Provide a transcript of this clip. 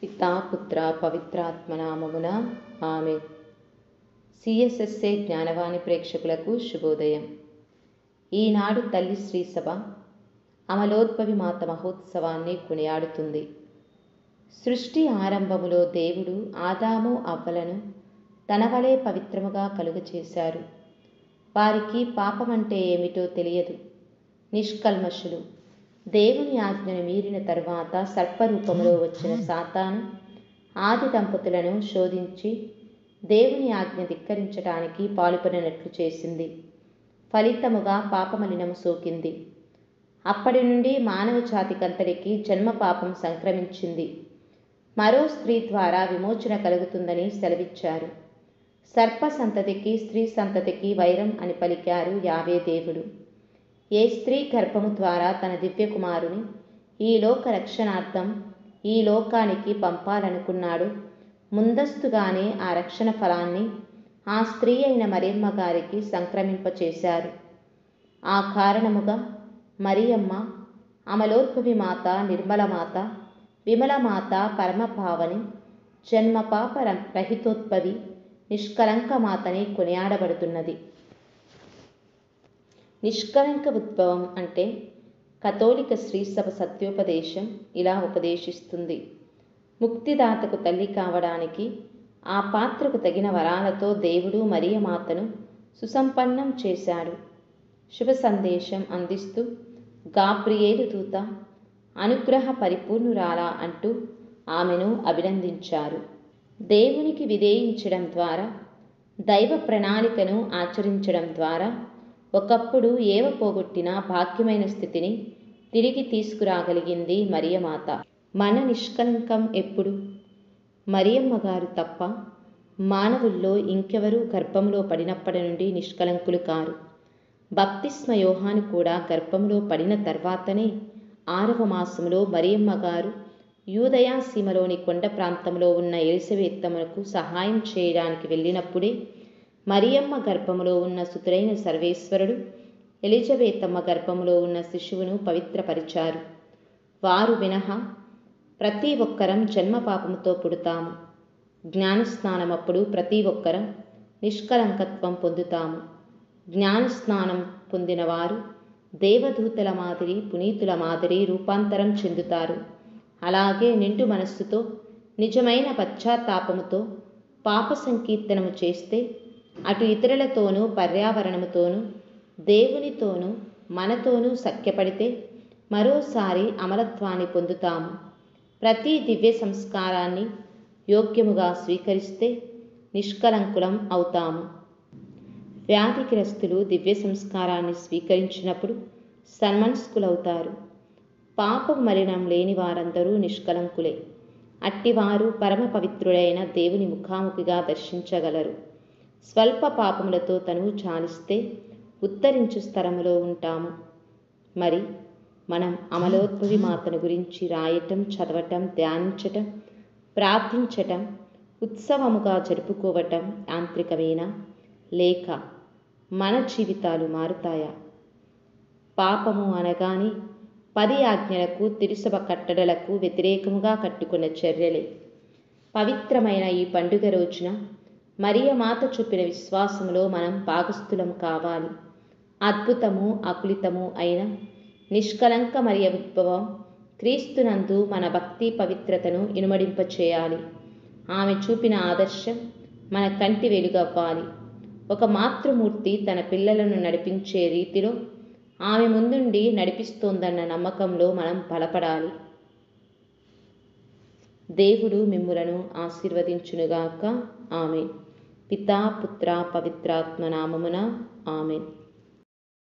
పితా పుత్ర పవిత్రాత్మ నామమున ఆమెన్. సిఎస్ఎస్ఏ జ్ఞానవాణి ప్రేక్షకులకు శుభోదయం. ఈనాడు తల్లి శ్రీసభ అమలోద్భవి మాత మహోత్సవాన్ని కొనియాడుతుంది. సృష్టి ఆరంభములో దేవుడు ఆదాము అవ్వలను తన వలె పవిత్రముగా కలుగచేశారు. వారికి పాపమంటే ఏమిటో తెలియదు. నిష్కల్మషులు. దేవుని ఆజ్ఞను మీరిన తరువాత సర్పరూపంలో వచ్చిన సాతాను ఆది దంపతులను శోధించి దేవుని ఆజ్ఞ ధిక్కరించడానికి పాలుపడినట్లు చేసింది. ఫలితముగా పాపమలినము సోకింది. అప్పటి నుండి మానవ జాతికంతటికి జన్మ పాపం సంక్రమించింది. మరో స్త్రీ ద్వారా విమోచన కలుగుతుందని సెలవిచ్చారు. సర్ప సంతతికి స్త్రీ సంతతికి వైరం అని పలికారు యావే దేవుడు. ఏ స్త్రీ గర్భము ద్వారా తన దివ్య కుమారుని ఈ లోక రక్షణార్థం ఈ లోకానికి పంపాలనుకున్నాడు, ముందస్తుగానే ఆ రక్షణ ఫలాన్ని ఆ స్త్రీ అయిన మరియమ్మ గారికి సంక్రమింపచేశారు. ఆ కారణముగా మరియమ్మ అమలోద్భవి మాత, నిర్మలమాత, విమలమాత, పరమపావని, జన్మపాప రహితోద్భవి, నిష్కలంక మాతని కొనియాడబడుతున్నది. నిష్కలంక ఉద్భవం అంటే కథోలిక శ్రీసభ సత్యోపదేశం ఇలా ఉపదేశిస్తుంది. ముక్తిదాతకు తల్లి కావడానికి ఆ పాత్రకు తగిన వరాలతో దేవుడు మరియమాతను సుసంపన్నం చేశాడు. శుభ సందేశం అందిస్తూ గాబ్రియేలు దూత అనుగ్రహ పరిపూర్ణురాలా అంటూ ఆమెను అభినందించారు. దేవునికి విధేయించడం ద్వారా, దైవ ప్రణాళికను ఆచరించడం ద్వారా ఒకప్పుడు ఏవ పోగొట్టిన భాగ్యమైన స్థితిని తిరిగి తీసుకురాగలిగింది మరియమాత. మన నిష్కలంకం ఎప్పుడు? మరియమ్మ గారు తప్ప మానవుల్లో ఇంకెవరూ గర్భంలో పడినప్పటి నుండి నిష్కలంకులు కారు. బప్తిస్మ యోహాను కూడా గర్భంలో పడిన తర్వాతనే 6వ మాసంలో మరియమ్మ గారు యూదయా సీమలోని కొండ ప్రాంతంలో ఉన్న ఎలిసబెత్తమ్మకు సహాయం చేయడానికి వెళ్ళినప్పుడే మరియమ్మ గర్భములో ఉన్న సుతుడైన సర్వేశ్వరుడు ఎలిజబెతమ్మ గర్భములో ఉన్న శిశువును పవిత్రపరిచారు. వారు మినహా ప్రతి ఒక్కరం జన్మ పాపముతో పుడతాము. జ్ఞానస్నానమప్పుడు ప్రతి ఒక్కరం నిష్కలంకత్వం పొందుతాము. జ్ఞానస్నానం పొందిన వారు దేవదూతల మాదిరి, పునీతుల మాదిరి రూపాంతరం చెందుతారు. అలాగే నిండు మనస్సుతో, నిజమైన పశ్చాత్తాపముతో పాప సంకీర్తనము చేస్తే అటు ఇతరులతోనూ, పర్యావరణముతోనూ, దేవునితోనూ, మనతోనూ సఖ్యపడితే మరోసారి అమలత్వాన్ని పొందుతాము. ప్రతి దివ్య సంస్కారాన్ని యోగ్యముగా స్వీకరిస్తే నిష్కలంకులం అవుతాము. వ్యాధిగ్రస్తులు దివ్య సంస్కారాన్ని స్వీకరించినప్పుడు సన్మనస్కులవుతారు. పాపం మలినం లేని వారందరూ నిష్కలంకులే. అట్టివారు పరమ పవిత్రుడైన దేవుని ముఖాముఖిగా దర్శించగలరు. స్వల్ప పాపములతో తను చాలిస్తే ఉత్తరించు స్థలములో ఉంటాము. మరి మనం అమలోద్భవి మాతను గురించి రాయటం, చదవటం, ధ్యానించటం, ప్రార్థించటం, ఉత్సవముగా జరుపుకోవటం యాంత్రికమేనా? లేక మన జీవితాలు మారుతాయా? పాపము అనగానే 10 ఆజ్ఞలకు, తిరుసభ కట్టడలకు వ్యతిరేకముగా కట్టుకున్న చర్యలే. పవిత్రమైన ఈ పండుగ రోజున మరియమాత చూపిన విశ్వాసములో మనం భాగస్థులం కావాలి. అద్భుతము, అకులితము అయిన నిష్కలంక మరియ ఉద్భవం క్రీస్తునందు మన భక్తి పవిత్రతను ఇనుమడింపచేయాలి. ఆమె చూపిన ఆదర్శం మన కంటి వెలుగవ్వాలి. ఒక మాతృమూర్తి తన పిల్లలను నడిపించే రీతిలో ఆమె ముందుండి నడిపిస్తోందన్న నమ్మకంలో మనం బలపడాలి. దేవుడు మిమ్ములను ఆశీర్వదించునుగాక. ఆమెన్. పితా పుత్ర పవిత్రాత్మ నామమున ఆమెన్.